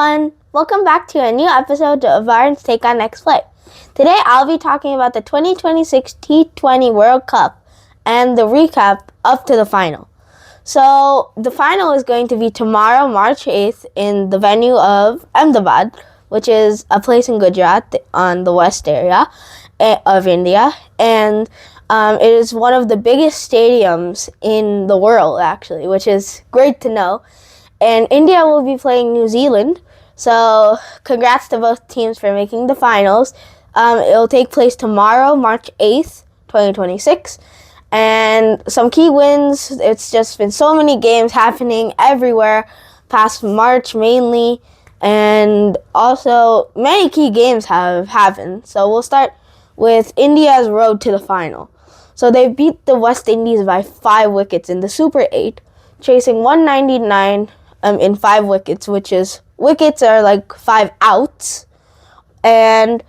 everyone! Welcome back to a new episode of Aarin's Take on Next Play. Today I'll be talking about the 2026 T20 World Cup and the recap up to the final. So the final is going to be tomorrow, March 8th, in the venue of Ahmedabad, which is a place in Gujarat on the west area of India. And it is one of the biggest stadiums in the world, actually, which is great to know. And India will be playing New Zealand. So congrats to both teams for making the finals. It'll take place tomorrow, March 8th, 2026. And some key wins. It's just been so many games happening everywhere past March mainly. And also many key games have happened. So we'll start with India's road to the final. So they beat the West Indies by 5 wickets in the Super 8, chasing 199 in 5 wickets, which is, wickets are like 5 outs, and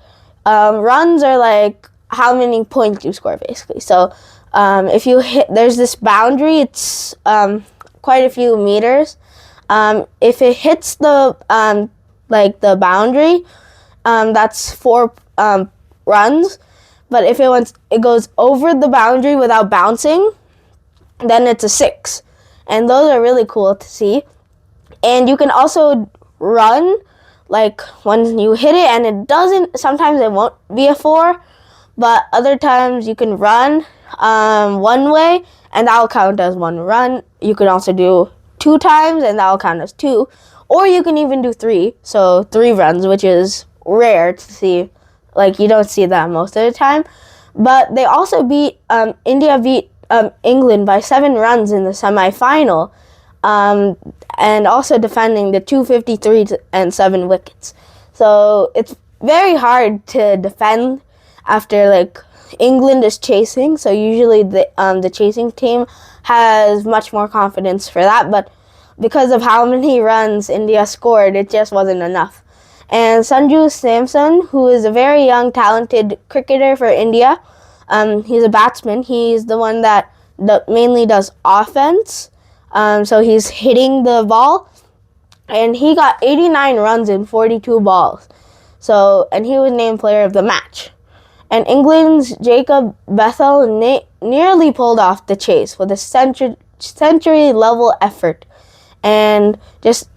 runs are like how many points you score, basically. So if you hit, there's this boundary, it's quite a few meters. If it hits the the boundary, that's 4 runs. But if it goes over the boundary without bouncing, then it's a 6. And those are really cool to see. And you can also run, like when you hit it and it doesn't, sometimes it won't be a 4, but other times you can run one way and that will count as 1 run. You can also do 2 times and that will count as 2. Or you can even do 3, so 3 runs, which is rare to see. Like, you don't see that most of the time. But they also India beat England by 7 runs in the semi-final. And also defending the 253 and 7 wickets. So it's very hard to defend after England is chasing. So usually the chasing team has much more confidence for that. But because of how many runs India scored, it just wasn't enough. And Sanju Samson, who is a very young, talented cricketer for India, he's a batsman. He's the one that mainly does offense. So he's hitting the ball, and he got 89 runs in 42 balls. And he was named player of the match. And England's Jacob Bethel nearly pulled off the chase with a century-level effort. And just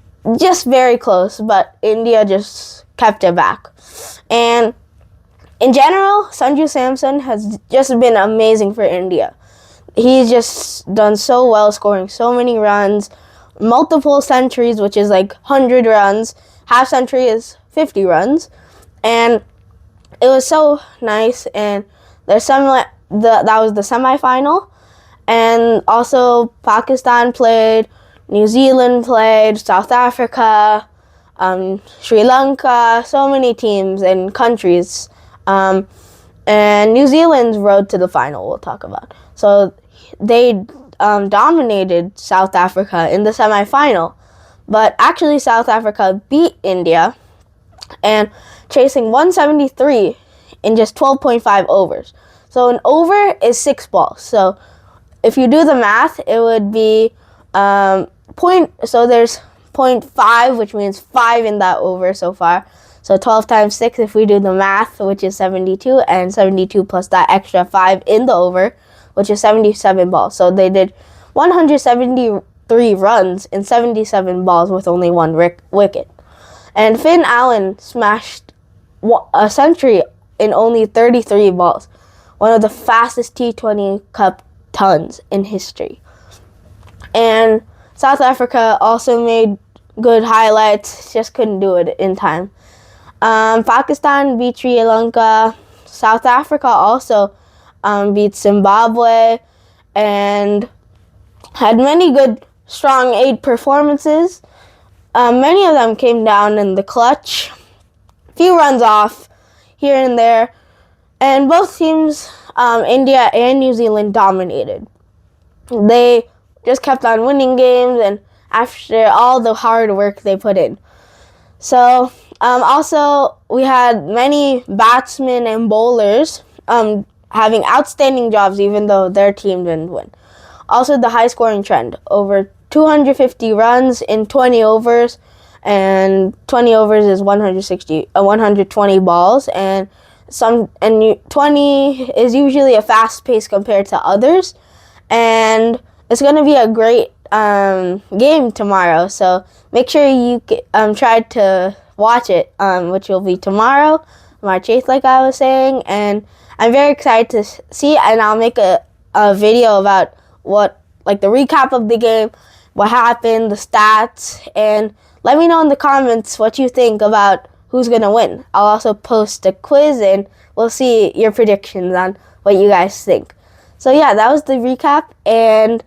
very close, but India just kept it back. And in general, Sanju Samson has just been amazing for India. He's just done so well, scoring so many runs, multiple centuries, which is 100 runs. Half century is 50 runs. And it was so nice. And that was the semifinal. And also Pakistan played, New Zealand played, South Africa, Sri Lanka, so many teams and countries. And New Zealand's road to the final we'll talk about. So they dominated South Africa in the semifinal, but actually South Africa beat India and chasing 173 in just 12.5 overs. So an over is 6 balls. So if you do the math, it would be so there's 0.5, which means 5 in that over so far. So 12 times 6, if we do the math, which is 72, and 72 plus that extra 5 in the over, which is 77 balls. So they did 173 runs in 77 balls with only 1 wicket. And Finn Allen smashed a century in only 33 balls, one of the fastest T20 Cup tons in history. And South Africa also made good highlights, just couldn't do it in time. Pakistan beat Sri Lanka. South Africa also beat Zimbabwe and had many good, strong 8 performances. Many of them came down in the clutch. Few runs off here and there. And both teams, India and New Zealand, dominated. They just kept on winning games and after all the hard work they put in. So also we had many batsmen and bowlers having outstanding jobs even though their team didn't win. Also the high scoring trend, over 250 runs in 20 overs and 20 overs is 120 balls, and 20 is usually a fast pace compared to others, and it's going to be a great game tomorrow. So make sure you try to watch it, which will be tomorrow, March 8th, like I was saying. And I'm very excited to see, and I'll make a video about the recap of the game, what happened, the stats, and let me know in the comments what you think about who's going to win. I'll also post a quiz, and we'll see your predictions on what you guys think. So yeah, that was the recap, and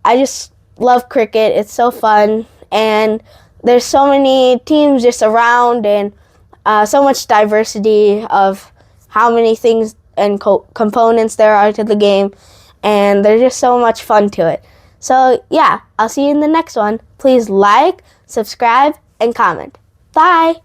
I just love cricket. It's so fun, and there's so many teams just around, and so much diversity of how many things and components there are to the game, and there's just so much fun to it. So yeah, I'll see you in the next one. Please like, subscribe, and comment. Bye!